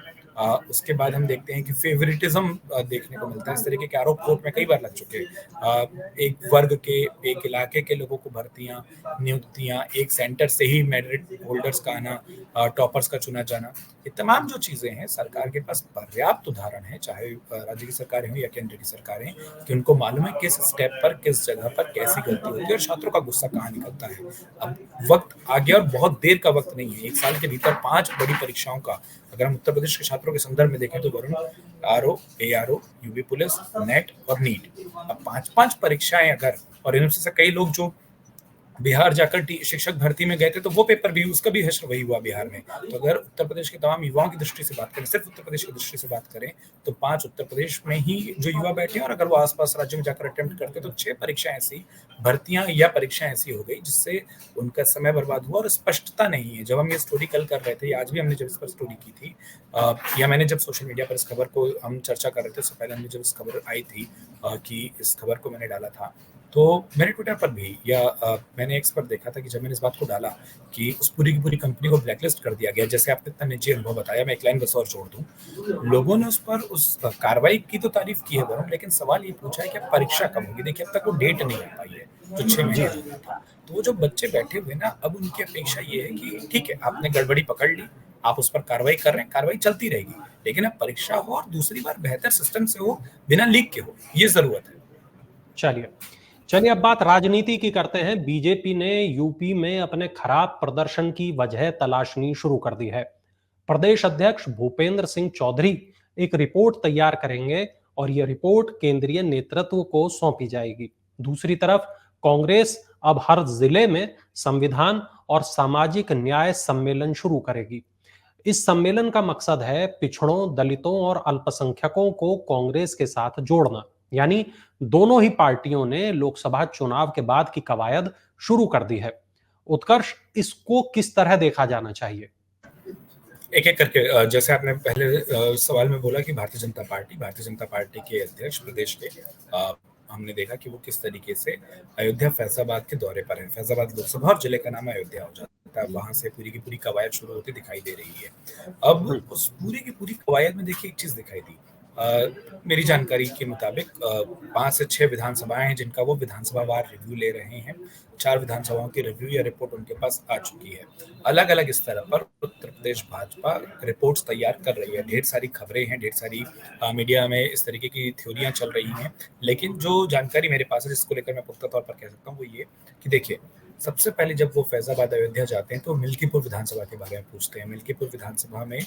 उसके बाद हम देखते हैं कि फेवरेटिज्म देखने को मिलता है। इस तरीके के आरोप कोर्ट में कई बार लग चुके हैं। एक वर्ग के, एक इलाके के लोगों को भर्तियां, नियुक्तियां, एक सेंटर से ही मेरिट होल्डर्स का आना, टॉपर्स का चुना जाना, ये तमाम जो चीजें हैं सरकार के पास पर्याप्त उदाहरण है, चाहे राज्य की सरकारें हो या केंद्र की सरकारें, कि उनको मालूम है किस स्टेप पर, किस जगह पर कैसी गलती होती है और छात्रों का गुस्सा कहाँ निकलता है। अब वक्त आ गया और बहुत देर का वक्त नहीं है। एक साल के भीतर 5 बड़ी परीक्षाओं का अगर हम उत्तर प्रदेश के छात्रों के संदर्भ में देखें तो Varun, RO, ARO, UP police, net और नीट, अब 5-5 परीक्षाएं अगर, और इनमें से कई लोग जो बिहार जाकर शिक्षक भर्ती में गए थे तो वो पेपर भी, उसका भी हश्र वही हुआ बिहार में। तो अगर उत्तर प्रदेश के तमाम युवाओं की दृष्टि से बात करें, सिर्फ उत्तर प्रदेश की दृष्टि से बात करें, तो 5 उत्तर प्रदेश में ही जो युवा बैठे हैं, और अगर वो आसपास राज्यों में जाकर अटेम्प्ट करते तो 6 परीक्षाएं ऐसी, भर्तियां या परीक्षाएं ऐसी हो गई जिससे उनका समय बर्बाद हुआ और स्पष्टता नहीं है। जब हम ये स्टोरी कल कर रहे थे, आज भी हमने जब इस पर स्टोरी की थी, या मैंने जब सोशल मीडिया पर इस खबर को हम चर्चा कर रहे थे, उससे पहले हमने जब इस खबर आई थी कि इस खबर को मैंने डाला था, तो मेरे ट्विटर पर भी या मैंने एक्स पर देखा था कि जब मैंने इस बात को डाला कि उस पूरी की पूरी कंपनी को ब्लैकलिस्ट कर दिया गया, जैसे आपने इतना निजी अनुभव बताया, मैं एक लाइन बस और जोड़ दूं, लोगों ने उस पर उस कार्रवाई की तो तारीफ की है वरुण, लेकिन सवाल ये पूछा है कि परीक्षा कब होगी। देखिए, अब तक वो डेट नहीं आ पाई है जो 6 जी, महीने जी। पहले था। तो वो जो बच्चे बैठे हुए ना, अब उनकी अपेक्षा ये है कि ठीक है, आपने गड़बड़ी पकड़ ली, आप उस पर कार्रवाई कर रहे हैं, कार्रवाई चलती रहेगी, लेकिन अब परीक्षा हो और दूसरी बार बेहतर सिस्टम से हो, बिना लीक के हो, ये जरूरत है। चलिए, चलिए अब बात राजनीति की करते हैं। बीजेपी ने यूपी में अपने खराब प्रदर्शन की वजह तलाशनी शुरू कर दी है। प्रदेश अध्यक्ष भूपेंद्र सिंह चौधरी एक रिपोर्ट तैयार करेंगे और यह रिपोर्ट केंद्रीय नेतृत्व को सौंपी जाएगी। दूसरी तरफ कांग्रेस अब हर जिले में संविधान और सामाजिक न्याय सम्मेलन शुरू करेगी। इस सम्मेलन का मकसद है पिछड़ों, दलितों और अल्पसंख्यकों को कांग्रेस के साथ जोड़ना। यानी दोनों ही पार्टियों ने लोकसभा चुनाव के बाद की कवायद शुरू कर दी है। उत्कर्ष, इसको किस तरह देखा जाना चाहिए? एक एक करके जैसे आपने पहले सवाल में बोला कि भारतीय जनता पार्टी के अध्यक्ष प्रदेश के, हमने देखा कि वो किस तरीके से अयोध्या फैजाबाद के दौरे पर है। फैजाबाद लोकसभा और जिले का नाम अयोध्या हो जाता है, वहां से पूरी की पूरी कवायद शुरू होती दिखाई दे रही है। अब बिल्कुल। उस पूरी की पूरी कवायद में देखिए एक चीज दिखाई दी, मेरी जानकारी के मुताबिक 5 से 6 विधानसभाएं हैं जिनका वो विधानसभा वार रिव्यू ले रहे हैं। 4 विधानसभाओं की रिव्यू या रिपोर्ट उनके पास आ चुकी है। अलग अलग स्तर पर उत्तर प्रदेश भाजपा रिपोर्ट्स तैयार कर रही है। ढेर सारी खबरें हैं, ढेर सारी मीडिया में इस तरीके की थ्योरियां चल रही हैं, लेकिन जो जानकारी मेरे पास है जिसको लेकर मैं पुख्ता तौर पर कह सकता हूँ वो ये कि देखिए, सबसे पहले जब वो फैजाबाद अयोध्या जाते हैं तो मिल्कीपुर विधानसभा के बारे में पूछते हैं। मिल्कीपुर विधानसभा में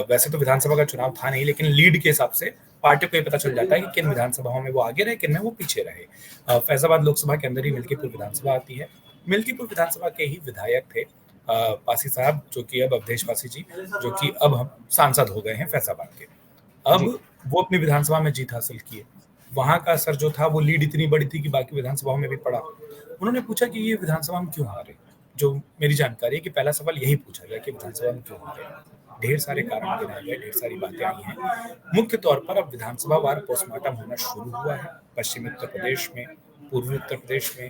वैसे तो विधानसभा का चुनाव था नहीं, लेकिन लीड के हिसाब से पार्टी को ये पता चल जाता है कि किन विधानसभाओं में वो आगे रहे, किन में वो पीछे रहे। फैजाबाद लोकसभा के अंदर ही मिल्कीपुर विधानसभा आती है। मिल्कीपुर विधानसभा के ही विधायक थे पासी साहब, जो कि अब अवधेश पासी जी, जो कि अब हम सांसद हो गए हैं फैजाबाद के। अब जी। वो अपनी विधानसभा में जीत हासिल की है। वहाँ का असर जो था वो लीड इतनी बड़ी थी कि बाकी विधानसभाओं में भी पड़ा। उन्होंने पूछा कि ये विधानसभा में क्यों हारे? जो मेरी जानकारी है कि पहला सवाल यही पूछा गया कि विधानसभा में क्यों हारे? ढेर सारे कारण गिनाए गए, ढेर सारी बातें आई हैं। मुख्य तौर पर अब विधानसभा वार पोस्टमार्टम होना शुरू हुआ है। पश्चिमी उत्तर प्रदेश में, पूर्वी उत्तर प्रदेश में,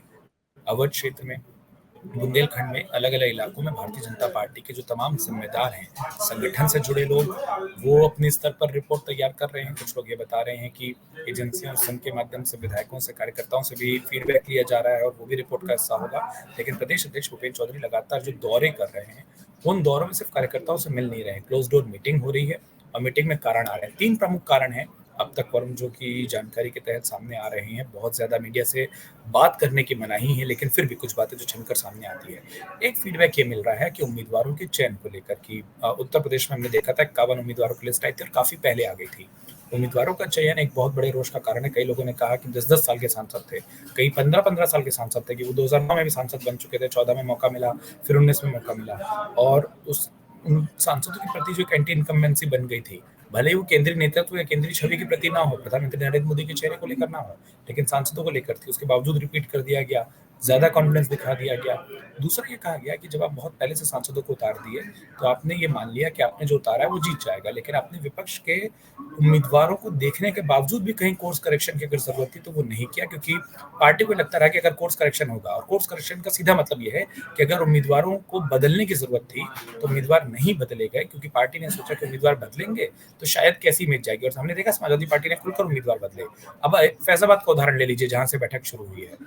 अवध क्षेत्र में, बुंदेलखंड में, अलग-अलग इलाकों में भारतीय जनता पार्टी के जो तमाम जिम्मेदार हैं, संगठन से जुड़े लोग, वो अपने स्तर पर रिपोर्ट तैयार कर रहे हैं। कुछ लोग ये बता रहे हैं कि एजेंसियों और संघ के माध्यम से विधायकों से, कार्यकर्ताओं से भी फीडबैक लिया जा रहा है और वो भी रिपोर्ट का हिस्सा होगा। लेकिन प्रदेश अध्यक्ष भूपेंद्र चौधरी लगातार जो दौरे कर रहे हैं, उन दौरों में सिर्फ कार्यकर्ताओं से मिल नहीं रहे हैं, क्लोज डोर मीटिंग हो रही है और मीटिंग में कारण आ रहे हैं। 3 प्रमुख कारण हैं अब तक वरुण, जो कि जानकारी के तहत सामने आ रहे हैं। बहुत ज़्यादा मीडिया से बात करने की मनाही है, लेकिन फिर भी कुछ बातें जो छिनकर सामने आती है। एक फीडबैक ये मिल रहा है कि उम्मीदवारों के चयन को लेकर कि उत्तर प्रदेश में हमने देखा था 51 उम्मीदवारों की लिस्ट आई थी और काफ़ी पहले आ गई थी। उम्मीदवारों का चयन एक बहुत बड़े रोष का कारण है। कई लोगों ने कहा कि 10-10 साल के सांसद थे, कई 15-15 साल के सांसद थे, कि वो 2009 में भी सांसद बन चुके थे, 14 में मौका मिला, फिर 19 में मौका मिला और उन सांसदों के प्रति जो एक एंटी इनकम्बेंसी बन गई थी, भले ही वो केंद्रीय नेतृत्व या केंद्रीय छवि के प्रति ना हो, प्रधानमंत्री नरेंद्र मोदी के चेहरे को लेकर ना हो, लेकिन सांसदों को लेकर थी। उसके बावजूद रिपीट कर दिया गया, ज़्यादा कॉन्फिडेंस दिखा दिया गया। दूसरा ये कहा गया कि जब आप बहुत पहले से सांसदों को उतार दिए, तो आपने ये मान लिया कि आपने जो उतारा है वो जीत जाएगा, लेकिन आपने विपक्ष के उम्मीदवारों को देखने के बावजूद भी कहीं कोर्स करेक्शन की अगर जरूरत थी तो वो नहीं किया, क्योंकि पार्टी को लगता रहा कि अगर कोर्स करेक्शन होगा, और कोर्स करेक्शन का सीधा मतलब ये है कि अगर उम्मीदवारों को बदलने की जरूरत थी तो उम्मीदवार नहीं बदले गए, क्योंकि पार्टी ने सोचा कि उम्मीदवार बदलेंगे तो शायद कैसी इमेज जाएगी। और हमने देखा समाजवादी पार्टी ने खुलकर उम्मीदवार बदले। अब फैजाबाद का उदाहरण ले लीजिए, जहां से बैठक शुरू हुई है,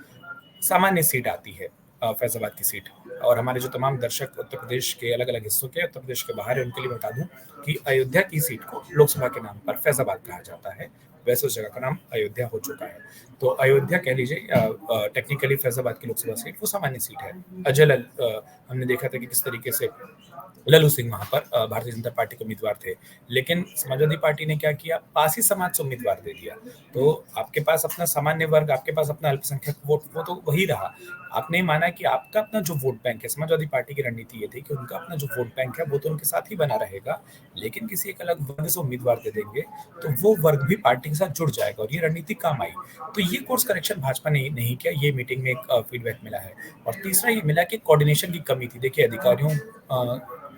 सामान्य सीट आती है फैजाबाद की सीट। और हमारे जो तमाम दर्शक उत्तर प्रदेश के अलग अलग हिस्सों के, उत्तर प्रदेश के बाहर है, उनके लिए बता दूं कि अयोध्या की सीट को लोकसभा के नाम पर फैजाबाद कहा जाता है। वैसे उस जगह का नाम अयोध्या हो चुका है। तो अयोध्या कह लीजिए, टेक्निकली फैजाबाद की लोकसभा सीट वो सामान्य सीट है। हमने देखा था कि किस तरीके से लल्लू सिंह वहां पर भारतीय जनता पार्टी के उम्मीदवार थे, लेकिन समाजवादी पार्टी ने क्या किया, पासी समाज से उम्मीदवार दे दिया। तो आपके पास अपना सामान्य वर्ग, आपके पास अपना अल्पसंख्यक वोट, वो तो वही रहा। आपने माना कि आपका अपना जो वोट बैंक है, समाजवादी पार्टी की रणनीति ये थी कि उनका अपना जो वोट बैंक है वो तो उनके साथ ही बना रहेगा, लेकिन किसी एक अलग वर्ग से उम्मीदवार दे देंगे तो वो वर्ग भी पार्टी के साथ जुड़ जाएगा, और ये रणनीति काम आई। तो ये कोर्स करेक्शन भाजपा ने नहीं किया, ये मीटिंग में एक फीडबैक मिला है। और तीसरा ये मिला कि कोऑर्डिनेशन की कमी थी। देखिए, अधिकारियों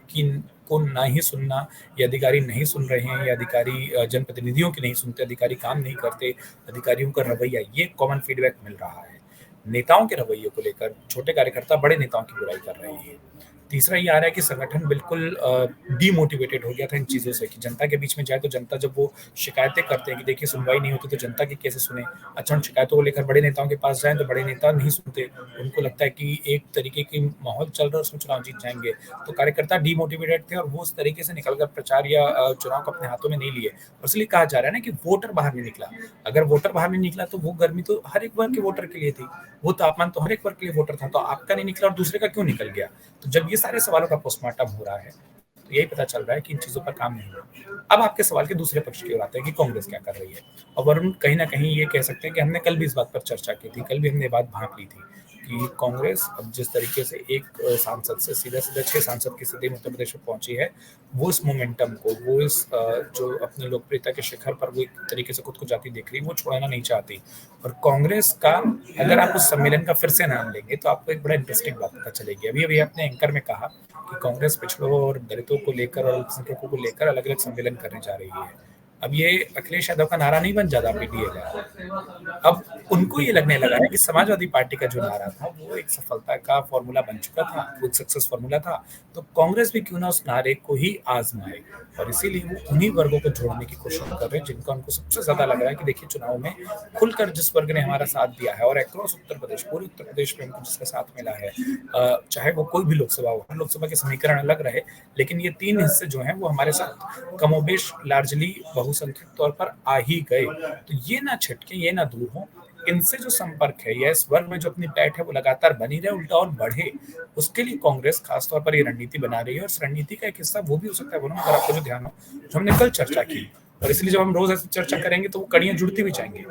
की को ना ही सुनना, या अधिकारी नहीं सुन रहे हैं, या अधिकारी जनप्रतिनिधियों की नहीं सुनते, अधिकारी काम नहीं करते, अधिकारियों का रवैया, ये कॉमन फीडबैक मिल रहा है। नेताओं के रवैये को लेकर छोटे कार्यकर्ता बड़े नेताओं की बुराई कर रहे हैं। तीसरा ये आ रहा है कि संगठन बिल्कुल डीमोटिवेटेड हो गया था इन चीज़ों से, कि जनता के बीच में जाए तो जनता जब वो शिकायतें करते हैं कि देखिए सुनवाई नहीं होती, तो जनता की कैसे सुने। अच्छा, उन शिकायतों को लेकर बड़े नेताओं के पास जाएं तो बड़े नेता नहीं सुनते, उनको लगता है कि एक तरीके की माहौल चल रहा है, उसमें चुनाव जीत जाएंगे। तो कार्यकर्ता डीमोटिवेटेड थे और वो उस तरीके से निकलकर प्रचार या चुनाव को अपने हाथों में नहीं लिए। और इसलिए कहा जा रहा है ना कि वोटर बाहर नहीं निकला। अगर वोटर बाहर नहीं निकला तो वो गर्मी तो हर एक वर्ग के वोटर के लिए थी, वो तापमान तो हर एक वर्ग के लिए वोटर था, तो आपका नहीं निकला और दूसरे का क्यों निकल गया? तो जब ये सारे सवालों का पोस्टमार्टम हो रहा है, तो यही पता चल रहा है कि इन चीजों पर काम नहीं हुआ। अब आपके सवाल के दूसरे पक्ष की ओर आते हैं कि कांग्रेस क्या कर रही है। और वरुण, कहीं ना कहीं ये कह सकते हैं कि हमने कल भी इस बात पर चर्चा की थी, कल भी हमने बात भांप ली थी कि कांग्रेस अब जिस तरीके से एक सांसद से सीधा 6 सांसद की स्थिति उत्तर प्रदेश में पहुंची है, वो इस मोमेंटम को, वो इस जो अपनी लोकप्रियता के शिखर पर वो एक तरीके से खुद को जाती देख रही है, वो छोड़ना नहीं चाहती। और कांग्रेस का, अगर आप उस सम्मेलन का फिर से नाम लेंगे तो आपको एक बड़ा इंटरेस्टिंग बात पता चलेगी। अभी अभी आपने एंकर में कहा कि कांग्रेस पिछड़ों और दलितों को लेकर और अल्पसंख्यकों को लेकर अलग अलग सम्मेलन करने जा रही है। अब ये अखिलेश यादव का नारा नहीं बन जाता पीटीए का। अब उनको ये लगने लगा है कि समाजवादी पार्टी का जो नारा था वो एक सफलता का फॉर्मूला बन चुका था, वो एक सक्सेस फॉर्मूला था, तो कांग्रेस भी क्यों ना उस नारे को ही आजमाए। और इसीलिए वो उन्हीं वर्गों को जोड़ने की कोशिश कर रहे हैं जिनका उनको सबसे ज्यादा लग रहा है कि देखिए, चुनाव में खुलकर जिस वर्ग ने हमारा साथ दिया है और अक्रॉस उत्तर प्रदेश, पूरे उत्तर प्रदेश में उनको जिसका साथ मिला है, चाहे वो कोई भी लोकसभा हो, लोकसभा के समीकरण अलग रहे, लेकिन ये 3 हिस्से जो हैं वो हमारे साथ कमोबेश लार्जली बहुसंख्यक तौर पर आ ही गए। तो ये ना छिटके, ये ना दूर हो, इनसे जो संपर्क है या इस वर्ग में जो अपनी पैठ है वो लगातार बनी रहे, उल्टा और बढ़े, उसके लिए कांग्रेस खासतौर पर ये रणनीति बना रही है। और इस रणनीति का एक हिस्सा वो भी हो सकता है, अगर आपको जो ध्यान हो, जो हमने कल चर्चा की, और इसलिए जब हम रोज ऐसी चर्चा करेंगे तो वो कड़ियां जुड़ती भी जाएंगी।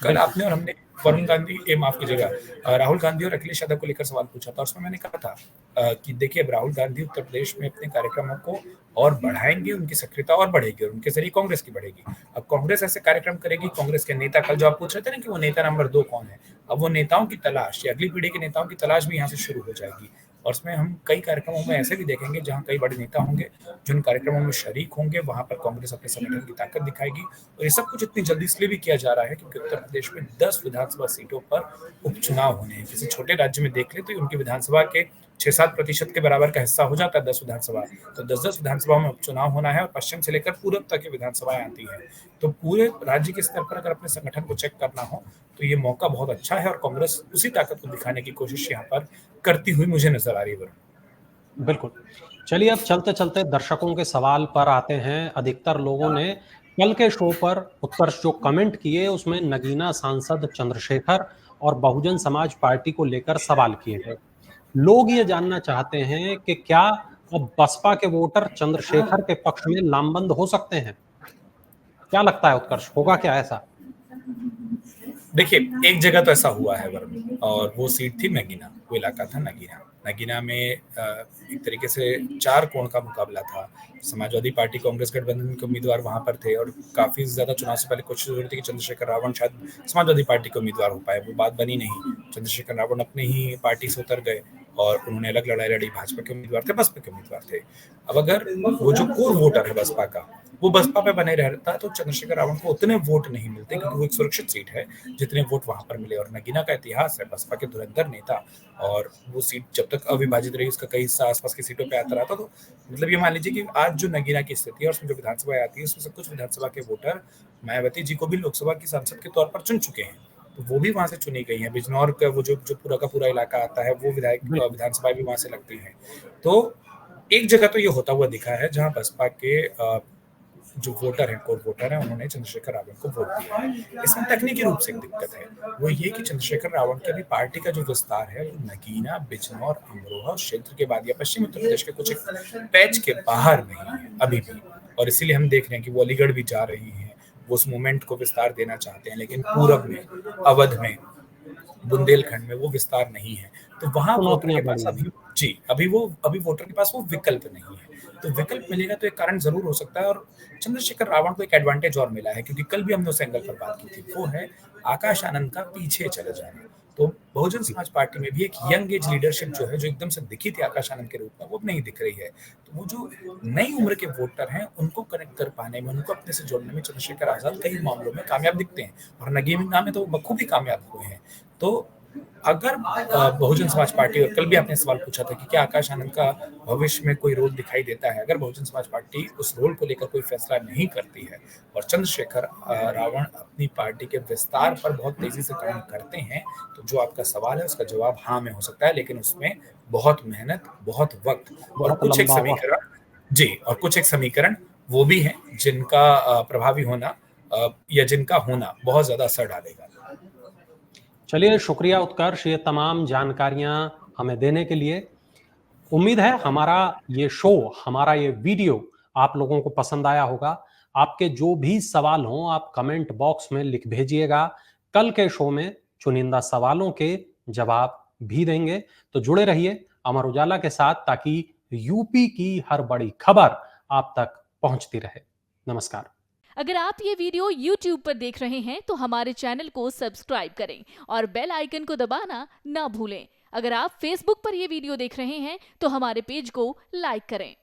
कल आपने और हमने वरुण गांधी माफ कीजिएगा, राहुल गांधी और अखिलेश यादव को लेकर सवाल पूछा था, उसमें मैंने कहा था कि देखिए अब राहुल गांधी उत्तर प्रदेश में अपने कार्यक्रमों को और बढ़ाएंगे, उनकी सक्रियता और बढ़ेगी और उनके जरिए कांग्रेस की बढ़ेगी। अब कांग्रेस ऐसे कार्यक्रम करेगी, कांग्रेस के नेता, कल जो आप पूछ रहे थे ना कि वो नेता नंबर 2 कौन है, अब वो नेताओं की तलाश या अगली पीढ़ी के नेताओं की तलाश भी यहाँ से शुरू हो जाएगी। और उसमें हम कई कार्यक्रमों में ऐसे भी देखेंगे जहाँ कई बड़े नेता होंगे, जिन कार्यक्रमों में शरीक होंगे, वहां पर कांग्रेस अपने संगठन की ताकत दिखाएगी। और ये सब कुछ इतनी जल्दी इसलिए भी किया जा रहा है क्योंकि उत्तर प्रदेश में 10 विधानसभा सीटों पर उपचुनाव होने हैं। किसी छोटे राज्य में देख ले तो उनकी विधानसभा के 6-7% के बराबर का हिस्सा हो जाता है 10 विधानसभा, तो 10-10 विधानसभा में उपचुनाव होना है और पश्चिम से लेकर पूर्व तक की विधानसभाएं आती हैं। तो पूरे राज्य के स्तर पर अगर अपने संगठन को चेक करना हो तो ये मौका बहुत अच्छा है और कांग्रेस उसी ताकत को दिखाने की कोशिश यहाँ पर करती हुई मुझे नजर आ रही है। बिल्कुल। चलिए अब चलते-चलते दर्शकों के सवाल पर आते हैं। अधिकतर लोगों ने कल के शो पर उत्कर्ष जो कमेंट किए उसमें नगीना सांसद चंद्रशेखर और बहुजन समाज पार्टी को लेकर सवाल किए गए। लोग ये जानना चाहते हैं कि क्या अब बसपा के वोटर चंद्रशेखर के पक्ष में लामबंद हो सकते हैं? क्या लगता है उत्कर्ष, होगा क्या ऐसा? देखिए, एक जगह तो ऐसा हुआ है वरुण, और वो सीट थी नगीना, वो इलाका था नगीना। नगीना में एक तरीके से 4 कोण का मुकाबला था। समाजवादी पार्टी कांग्रेस गठबंधन के उम्मीदवार वहां पर थे और काफी ज्यादा चुनाव से पहले कोशिश हो रही थी कि चंद्रशेखर रावण शायद समाजवादी पार्टी के उम्मीदवार हो पाए, वो बात बनी नहीं। चंद्रशेखर रावण अपने ही पार्टी से उतर गए और उन्होंने अलग लड़ाई लड़ी, भाजपा के उम्मीदवार थे, बसपा के उम्मीदवार थे। अब अगर वो जो कोर वोटर है बसपा का, वो बसपा पे बने रहता है तो चंद्रशेखर रावण को उतने वोट नहीं मिलते क्योंकि वो एक सुरक्षित सीट है जितने वोट वहां पर मिले। और नगीना का इतिहास है बसपा के धुरंधर नेता, और वो सीट जब तक अविभाजित रही उसका कई हिस्सा आसपास की सीटों पे आता रहा था। तो मतलब ये मान लीजिए कि आज जो नगीना की स्थिति है और उसमें जो विधानसभा आती है उसमें से कुछ विधानसभा के वोटर मायावती जी को भी लोकसभा की सांसद के तौर पर चुन चुके हैं, तो वो भी वहां से चुनी गई है। बिजनौर का वो जो पूरा का पूरा इलाका आता है वो विधानसभा भी वहां से लगती है। तो एक जगह तो ये होता हुआ दिखा है जहां बसपा के जो वोटर हैं, कोर वोटर हैं, उन्होंने चंद्रशेखर रावण को वोट दिया है। इसमें तकनीकी रूप से एक दिक्कत है, वो ये कि चंद्रशेखर रावण की अभी पार्टी का जो विस्तार है वो नगीना, बिजनौर, अमरोहा क्षेत्र के बाद या पश्चिम उत्तर प्रदेश के कुछ एक पैच के बाहर नहीं है अभी भी। और इसीलिए हम देख रहे हैं कि वो अलीगढ़ भी जा रही हैं, वो उस मूवमेंट को विस्तार देना चाहते हैं, लेकिन पूरब में, अवध में, बुंदेलखंड में वो विस्तार नहीं है। तो वहां वोटर के पास अभी वोटर के पास वो विकल्प नहीं है। तो विकल्प मिलेगा तो एक कारण जरूर हो सकता है। और चंद्रशेखर रावण को एक एडवांटेज और मिला है क्योंकि कल भी हमने उस एंगल पर बात की थी, वो है आकाश आनंद का पीछे चले जाना। तो बहुजन समाज पार्टी में भी एक यंग एज लीडरशिप जो है, जो एकदम से दिखी थी आकाश आनंद के रूप में, वो नहीं दिख रही है। तो वो जो नई उम्र के वोटर हैं उनको कनेक्ट कर पाने में, उनको अपने से जोड़ने में चंद्रशेखर आजाद कई मामलों में कामयाब दिखते हैं और नगीना में तो वो बखूबी कामयाब हुए हैं। तो अगर बहुजन समाज पार्टी, और कल भी आपने सवाल पूछा था कि क्या आकाश आनंद का भविष्य में कोई रोल दिखाई देता है, अगर बहुजन समाज पार्टी उस रोल को लेकर कोई फैसला नहीं करती है और चंद्रशेखर रावण अपनी पार्टी के विस्तार पर बहुत तेजी से काम करते हैं, तो जो आपका सवाल है उसका जवाब हाँ में हो सकता है, लेकिन उसमें बहुत मेहनत, बहुत वक्त और कुछ एक समीकरण और कुछ एक समीकरण वो भी हैं जिनका प्रभावी होना या जिनका होना बहुत ज्यादा असर डालेगा। चलिए, शुक्रिया उत्कर्ष ये तमाम जानकारियां हमें देने के लिए। उम्मीद है हमारा ये शो, हमारा ये वीडियो आप लोगों को पसंद आया होगा। आपके जो भी सवाल हों आप कमेंट बॉक्स में लिख भेजिएगा। कल के शो में चुनिंदा सवालों के जवाब भी देंगे। तो जुड़े रहिए अमर उजाला के साथ ताकि यूपी की हर बड़ी खबर आप तक पहुंचती रहे। नमस्कार। अगर आप ये वीडियो YouTube पर देख रहे हैं तो हमारे चैनल को सब्सक्राइब करें और बेल आइकन को दबाना ना भूलें। अगर आप Facebook पर ये वीडियो देख रहे हैं तो हमारे पेज को लाइक करें।